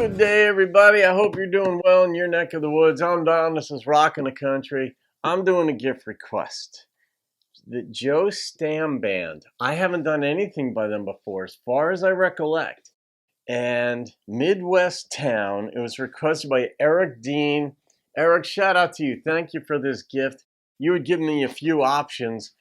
Good day, everybody. I hope you're doing well in your neck of the woods. I'm Don. This is Rockin' the Country. I'm doing a gift request. The Joe Stamm Band. I haven't done anything by them before, as far as I recollect. And Midwest Town. It was requested by Eric Dean. Eric, shout out to you. Thank you for this gift. You had given me a few options,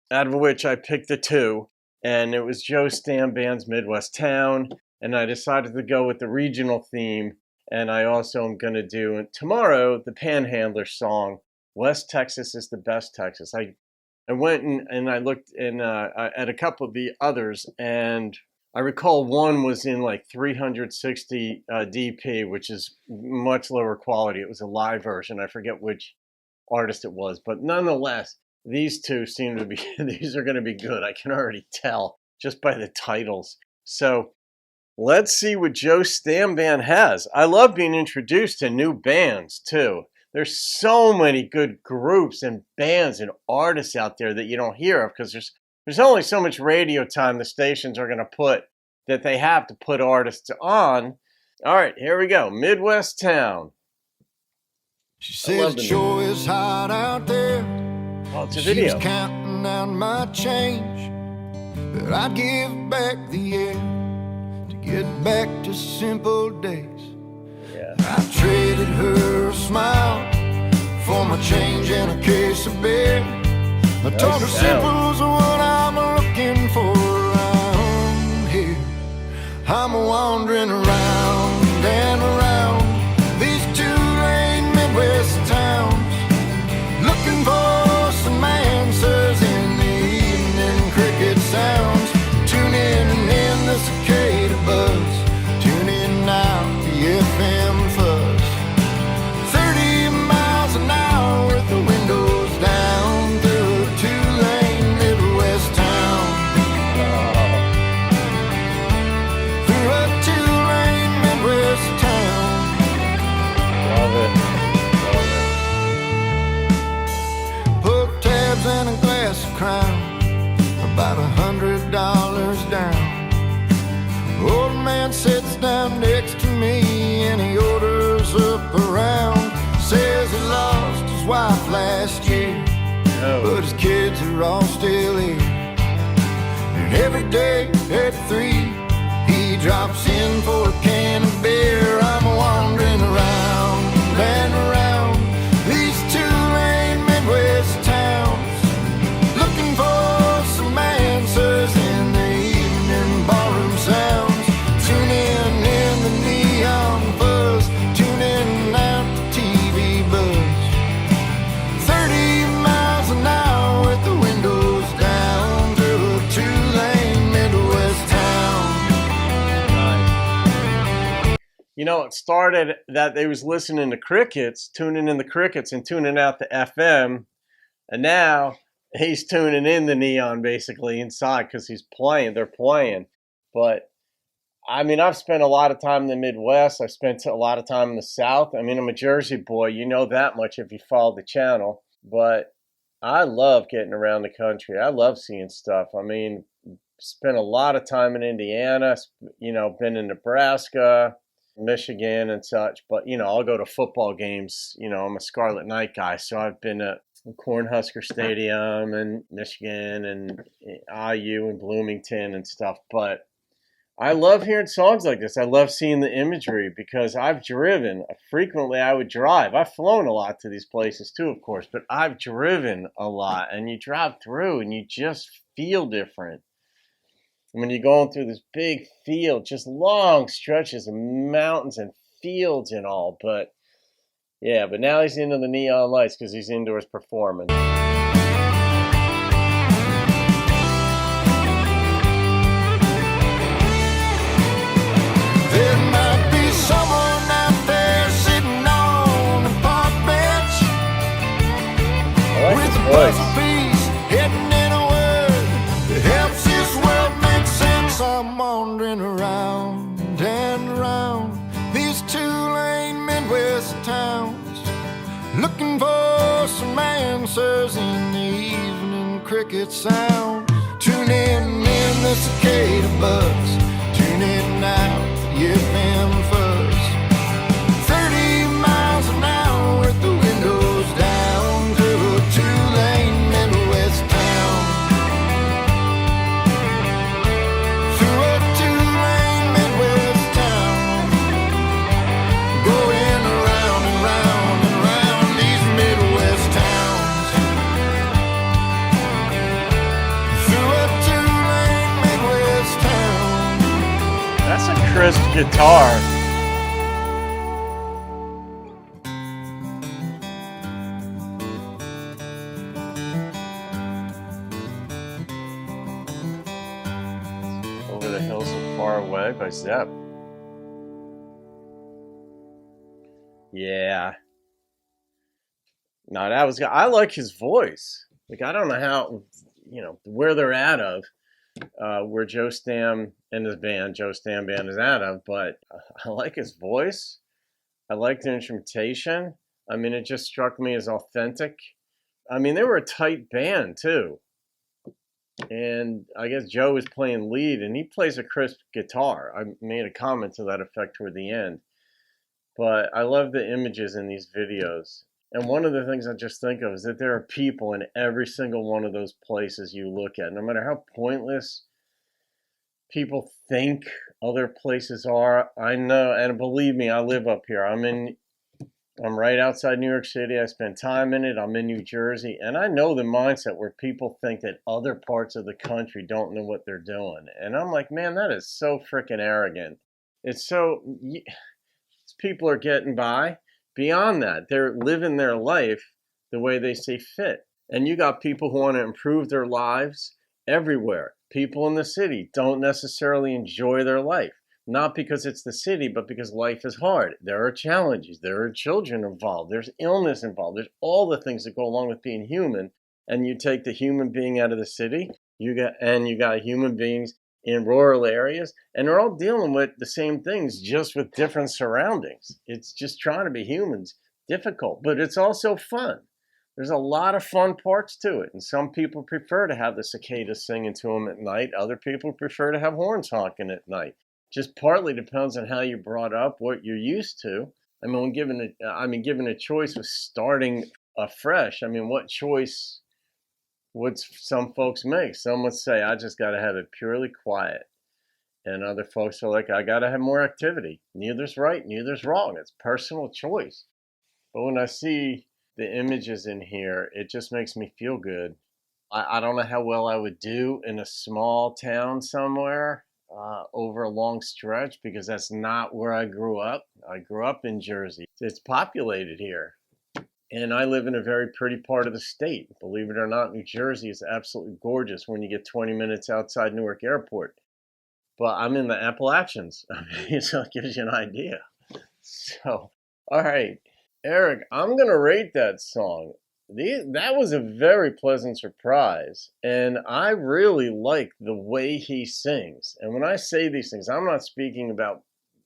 out of which I picked the two. And it was Joe Stamm Band's Midwest Town. And I decided to go with the regional theme. And I also am going to do tomorrow the Panhandler song, West Texas is the best Texas. I went and I looked at a couple of the others, and I recall one was in like 360 dp, which is much lower quality. It was a live version. I forget which artist it was, but nonetheless, these two seem to be, these are going to be good. I can already tell just by the titles. So let's see what Joe Stamm Band has. I love being introduced to new bands too. There's so many good groups and bands and artists out there that you don't hear of because there's only so much radio time the stations are going to put that they have to put artists on. All right, here we go. Midwest Town. She says it sure is hot out there. Oh, it's a video. She's counting down my change, but I'd give back the air to get back to simple days. Yeah. I traded her a smile for my change and a case of beer. I told her simple's what I'm looking for around here. I'm wandering around and around these two-lane Midwest towns, looking for some answers in the evening cricket sounds. Tuning in the cicada buzz, tuning out the FM fuzz. 30 miles an hour with the windows down through a two-lane Midwest town. Through a two-lane Midwest town. Love it. Pull tabs and a glass of Crown, about $100 down. Old man sits down next to me and he orders up around. Says he lost his wife last year, but his kids are all still here. And every day at 3 he drops in for a can of beer. I'm wandering around and around these two-lane Midwest towns, looking for some answers in the evening ballroom sounds. Tuning in the neon buzz, tuning out the TV buzz. 30 miles an hour with the windows down through a two-lane Midwest town. You know, it started that they was listening to crickets, tuning in the crickets and tuning out the FM. And now he's tuning in the neon basically inside because they're playing. But I mean, I've spent a lot of time in the Midwest. I've spent a lot of time in the South. I mean, I'm a Jersey boy. You know that much if you follow the channel. But I love getting around the country. I love seeing stuff. I mean, spent a lot of time in Indiana, you know, been in Nebraska, Michigan and such. But, you know, I'll go to football games. You know, I'm a Scarlet Knight guy. So I've been at Cornhusker Stadium and Michigan and IU and Bloomington and stuff. But I love hearing songs like this. I love seeing the imagery because I've driven. Frequently, I would drive. I've flown a lot to these places too, of course, but I've driven a lot. And you drive through and you just feel different. When you're going through this big field, just long stretches of mountains and fields and all. But yeah, but now he's into the neon lights because he's indoors performing. There might be someone out there sitting on a park bench with a puzzle piece hidden in a word that helps this world make sense. I'm wandering around and around these two-lane Midwest towns, looking for some answers in the evening cricket sounds. Tuning in the cicada buzz, tuning out the FM fuzz. crisp guitar. Over the Hills So Far Away by Zepp. Yeah. No, that was good. I like his voice. Like, I don't know how, where they're out of, where Joe Stamm and his band, Joe Stamm Band, is out of, but I like his voice. I like the instrumentation. I mean, it just struck me as authentic. I mean, they were a tight band, too. And I guess Joe is playing lead, and he plays a crisp guitar. I made a comment to that effect toward the end. But I love the images in these videos. And one of the things I just think of is that there are people in every single one of those places you look at. No matter how pointless people think other places are, I know, and believe me, I live up here. I'm right outside New York City. I spend time in it. I'm in New Jersey. And I know the mindset where people think that other parts of the country don't know what they're doing. And I'm like, man, that is so freaking arrogant. It's so, people are getting by. Beyond that, they're living their life the way they see fit. And you got people who want to improve their lives everywhere. People in the city don't necessarily enjoy their life. Not because it's the city, but because life is hard. There are challenges. There are children involved. There's illness involved. There's all the things that go along with being human. And you take the human being out of the city, you got human beings in rural areas, and they're all dealing with the same things, just with different surroundings. It's just trying to be humans. Difficult, but it's also fun. There's a lot of fun parts to it, and some people prefer to have the cicadas singing to them at night. Other people prefer to have horns honking at night. Just partly depends on how you're brought up, what you're used to. I mean, given a choice of starting afresh, I mean, what choice would some folks make? Some would say, I just got to have it purely quiet. And other folks are like, I got to have more activity. Neither's right, neither's wrong. It's personal choice. But when I see the images in here, it just makes me feel good. I don't know how well I would do in a small town somewhere over a long stretch, because that's not where I grew up. I grew up in Jersey. It's populated here. And I live in a very pretty part of the state. Believe it or not, New Jersey is absolutely gorgeous when you get 20 minutes outside Newark Airport. But I'm in the Appalachians. I mean, so it gives you an idea. So, all right, Eric, I'm going to rate that song. That was a very pleasant surprise. And I really like the way he sings. And when I say these things, I'm not speaking about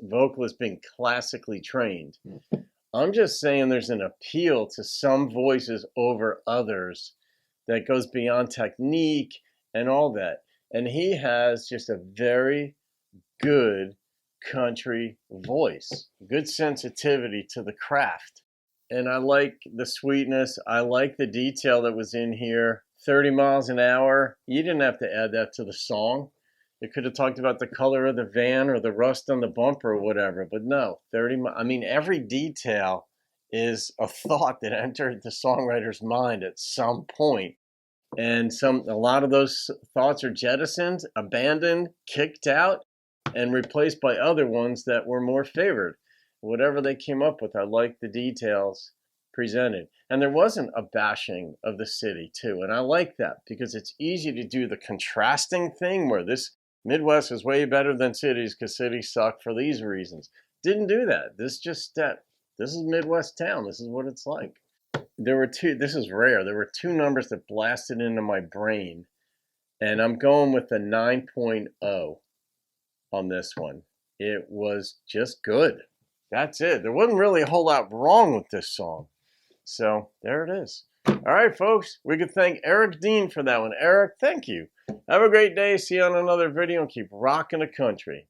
vocalists being classically trained. I'm just saying there's an appeal to some voices over others that goes beyond technique and all that. And he has just a very good country voice, good sensitivity to the craft. And I like the sweetness. I like the detail that was in here. 30 miles an hour. You didn't have to add that to the song. It could have talked about the color of the van or the rust on the bumper or whatever, but no, every detail is a thought that entered the songwriter's mind at some point. And a lot of those thoughts are jettisoned, abandoned, kicked out, and replaced by other ones that were more favored. Whatever they came up with, I liked the details presented. And there wasn't a bashing of the city, too. And I like that because it's easy to do the contrasting thing where this Midwest is way better than cities because cities suck for these reasons. Didn't do that. This is Midwest town. This is what it's like. This is rare. There were two numbers that blasted into my brain. And I'm going with the 9.0 on this one. It was just good. That's it. There wasn't really a whole lot wrong with this song. So there it is. All right, folks. We could thank Eric Dean for that one. Eric, thank you. Have a great day. See you on another video and keep rocking the country.